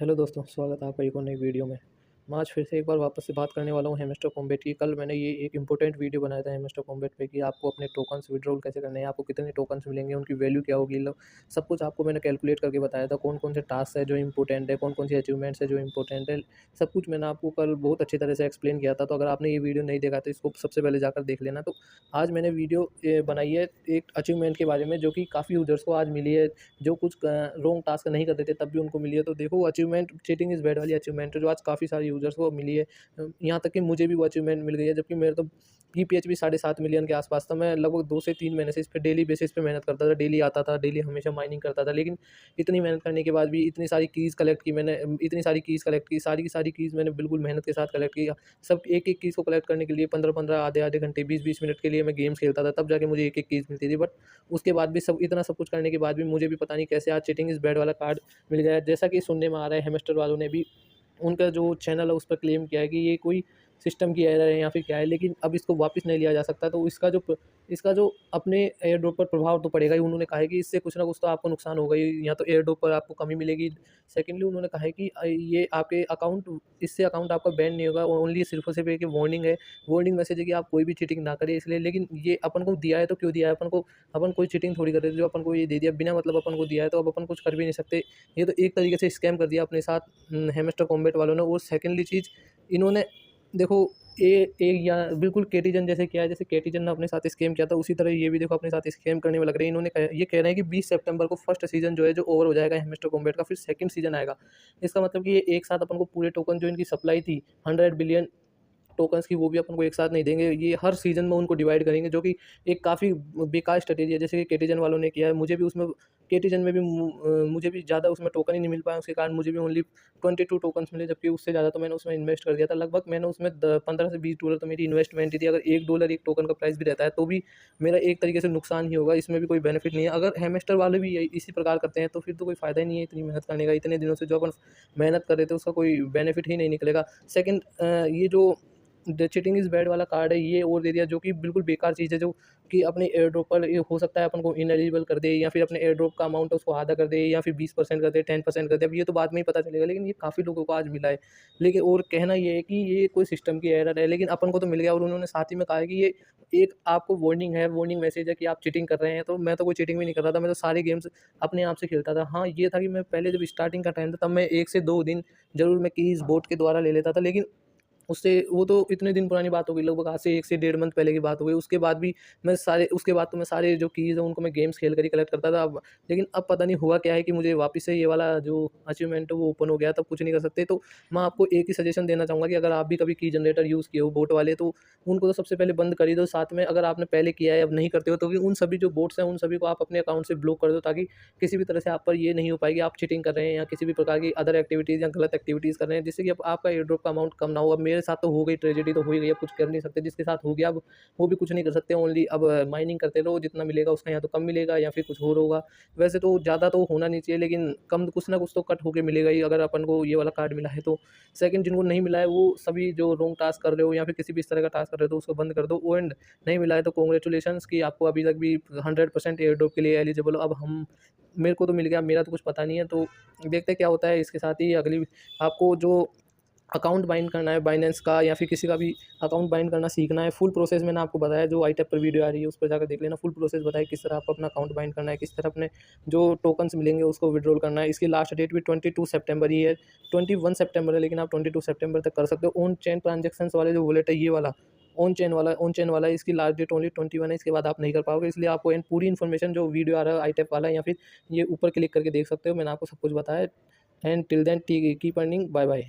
Hello दोस्तों, स्वागत है आपका एक और नई वीडियो में। मैं आज फिर से एक बार वापस से बात करने वाला हूँ हैमस्टर कॉम्बैट की। कल मैंने ये एक इम्पोर्टेंट वीडियो बनाया था हैमस्टर कॉम्बैट पे कि आपको अपने टोकन्स विड्रॉल कैसे करने हैं, आपको कितने टोकन्स मिलेंगे, उनकी वैल्यू क्या होगी, सब कुछ आपको मैंने कैलकुलेट करके बताया था। कौन कौन से टास्क है जो इंपॉर्टेंट है, कौन कौन सी अचीवमेंट्स है जो इंपॉर्टेंट है, सब कुछ मैंने आपको कल बहुत अच्छी तरह से एक्सप्लेन किया था। तो अगर आपने ये वीडियो नहीं देखा तो इसको सबसे पहले जाकर देख लेना। तो आज मैंने वीडियो बनाई है एक अचीवमेंट के बारे में जो कि काफ़ी यूजर्स को आज मिली है, जो कुछ रॉन्ग टास्क नहीं करते थे तब भी उनको मिली है। तो देखो, अचीवमेंट चीटिंग इज़ बैड वाली अचीवमेंट है जो आज काफ़ी सारे यूज़र्स को मिली है। यहाँ तक कि मुझे भी वो अचीवमेंट मिल गई है, जबकि मेरे तो पीपीएचपी 7.5 मिलियन के आसपास था। मैं लगभग 2 से 3 महीने से इस पे डेली बेसिस पे मेहनत करता था, डेली आता था, डेली हमेशा माइनिंग करता था। लेकिन इतनी मेहनत करने के बाद भी इतनी सारी कीज़ कलेक्ट की मैंने, इतनी सारी कीज़ कलेक्ट की, सारी की सारी कीज़ मैंने बिल्कुल मेहनत के साथ कलेक्ट की। सब एक-एक कीज़ को कलेक्ट करने के लिए 15-15, आधे-आधे घंटे, 20-20 मिनट के लिए मैं गेम्स खेलता था, तब जाके मुझे एक-एक कीज़ मिलती थी। बट उसके बाद भी इतना सब कुछ करने के बाद भी मुझे भी पता नहीं कैसे आज चीटिंग इज़ बैड वाला कार्ड मिल गया है। जैसा कि सुनने में आ रहा है, हैमस्टर वालों ने भी उनका जो चैनल है उस पर क्लेम किया है कि ये कोई सिस्टम की एरर है या फिर क्या है, लेकिन अब इसको वापस नहीं लिया जा सकता। तो इसका जो अपने एयर ड्रॉप पर प्रभाव तो पड़ेगा ही। उन्होंने कहा है कि इससे कुछ ना कुछ तो आपको नुकसान होगा ही, या तो एयर ड्रॉप पर आपको कमी मिलेगी। सेकेंडली उन्होंने कहा है कि ये आपके अकाउंट, इससे अकाउंट आपका बैन नहीं होगा, ओनली सिर्फ और सिर्फ एक वार्निंग है, वार्निंग मैसेज है कि आप कोई भी चीटिंग ना करें इसलिए। लेकिन ये अपन को दिया है तो क्यों दिया है? अपन कोई चीटिंग थोड़ी कर रहे थे, जो अपन को ये दे दिया बिना मतलब अपन को दिया है, तो अब अपन कुछ कर भी नहीं सकते। ये तो एक तरीके से स्कैम कर दिया अपने साथ हैमस्टर कॉम्बैट वालों ने। और सेकेंडली चीज़, इन्होंने देखो या बिल्कुल केटीजन जैसे किया है, जैसे केटीजन ने अपने साथ स्कैम किया था, उसी तरह ये भी देखो अपने साथ स्कैम करने में लग रहे हैं। ये कह रहे हैं कि 20 सितंबर को फर्स्ट सीज़न जो है जो ओवर हो जाएगा हैमस्टर कॉम्बैट का, फिर सेकंड सीज़न आएगा। इसका मतलब कि ये एक साथ अपन को पूरे टोकन जो इनकी सप्लाई थी 100 बिलियन टोकन्स की, वो भी अपन को एक साथ नहीं देंगे। ये हर सीज़न में उनको डिवाइड करेंगे, जो कि एक काफ़ी बेकार स्ट्रैटेजी है, जैसे कि केटीजन वालों ने किया है। केटीजन में भी मुझे भी ज़्यादा उसमें टोकन ही नहीं मिल पाया, उसके कारण मुझे भी ओनली 22 टोकन्स मिले, जबकि उससे ज़्यादा तो मैंने उसमें इन्वेस्ट कर दिया था। लगभग मैंने उसमें 15 से $20 तो मेरी इन्वेस्टमेंट ही थी। अगर $1 एक टोकन का प्राइस भी रहता है तो भी मेरा एक तरीके से नुकसान ही होगा, इसमें भी कोई बेनिफिट नहीं है। अगर हैमस्टर वाले भी इसी प्रकार करते हैं तो फिर तो कोई फ़ायदा ही नहीं है इतनी मेहनत करने का। इतने दिनों से जो अपन मेहनत कर रहे थे उसका कोई बेनिफिट ही नहीं निकलेगा। सेकंड, ये जो द चीटिंग इज़ बैड वाला कार्ड है, ये और दे दिया, जो कि बिल्कुल बेकार चीज़ है, जो कि अपने एयर ड्रॉप पर ये हो सकता है अपन को इनएलिजिबल कर दे, या फिर अपने एयर ड्रॉप का अमाउंट है उसको आधा कर दे, या फिर 20% कर दे, 10% कर दे। अब ये तो बाद में ही पता चलेगा, लेकिन ये काफ़ी लोगों को आज मिला है। लेकिन और कहना ये है कि ये कोई सिस्टम की एरर है, लेकिन अपन को तो मिल गया। और उन्होंने साथ ही में कहा है कि ये एक आपको वार्निंग है, वार्निंग मैसेज है कि आप चीटिंग कर रहे हैं। तो मैं तो कोई चीटिंग भी नहीं कर रहा था, मैं तो सारे गेम्स अपने आप से खेलता था। हाँ, ये था कि मैं पहले जब स्टार्टिंग का टाइम था तब मैं 1 से 2 दिन ज़रूर मैं कीज़ बोट के द्वारा ले लेता था, लेकिन उससे वो तो इतने दिन पुरानी बात हो गई, लगभग आज से 1 से डेढ़ मंथ पहले की बात हो गई। उसके बाद तो मैं सारे जो कीज़ हैं उनको मैं गेम्स खेल कर ही कलेक्ट करता था। अब लेकिन अब पता नहीं हुआ क्या है कि मुझे वापस से ये वाला जो अचीवमेंट है वो ओपन हो गया, तब कुछ नहीं कर सकते। तो मैं आपको एक ही सजेशन देना चाहूँगा कि अगर आप भी कभी की जनरेटर यूज़ किए हो बोट वाले, तो उनको तो सबसे पहले बंद कर ही दो। साथ में अगर आपने पहले किया है, अब नहीं करते हो, तो भी उन सभी जो बोट्स हैं उन सभी को आप अपने अकाउंट से ब्लॉक कर दो, ताकि किसी भी तरह से आप पर ये नहीं हो पाएगी आप चीटिंग कर रहे हैं या किसी भी प्रकार की अदर एक्टिविटीज़ या गलत एक्टिविटीज़ कर रहे हैं, जिससे कि अब आपका एयर ड्रॉप का अमाउंट कम ना हो। अब मेरे साथ तो हो गई ट्रेजेडी, तो हो ही गई, अब कुछ कर नहीं सकते। जिसके साथ हो गया अब वो भी कुछ नहीं कर सकते। ओनली अब माइनिंग करते रहो, जितना मिलेगा उसका या तो कम मिलेगा या फिर कुछ और होगा। वैसे तो ज़्यादा तो होना नहीं चाहिए, लेकिन कम कुछ ना कुछ तो कट होके मिलेगा ही, अगर अपन को ये वाला कार्ड मिला है तो। सेकंड, जिनको नहीं मिला है वो सभी जो रॉन्ग टास्क कर रहे हो या फिर किसी भी इस तरह का टास्क कर रहे हो तो उसको बंद कर दो। एंड नहीं मिला है तो कांग्रेचुलेशंस कि आपको अभी तक भी 100% एयर ड्रॉप के लिए एलिजिबल हो। अब हम मेरे को तो मिल गया, मेरा तो कुछ पता नहीं है, तो देखते हैं क्या होता है। इसके साथ ही अगली आपको जो अकाउंट बाइंड करना है बाइनेंस का या फिर किसी का भी अकाउंट बाइंड करना सीखना है, फुल प्रोसेस मैंने आपको बताया। जो आई टैप पर वीडियो आ रही है उस पर जाकर देख लेना, फुल प्रोसेस बताया किस तरह आपको अपना अकाउंट बाइंड करना है, किस तरह अपने जो टोकन्स मिलेंगे उसको विड्रॉल करना है। इसकी लास्ट डेट भी 22 सितंबर ही है, 21 सितंबर है, लेकिन आप 22 सितंबर तक कर सकते हो। ऑन चेन ट्रांजेक्शन्स वाले जो वॉलेट है, ये वाला ऑन चेन वाला है, इसकी लास्ट डेट ओनली 21 है, इसके बाद आप नहीं कर पाओगे। इसलिए आपको पूरी इन्फॉर्मेशन जो वीडियो आ रहा है आई टैप वाला, या फिर ये ऊपर क्लिक करके देख सकते हो, मैंने आपको सब कुछ बताया। And till then keep earning, bye bye.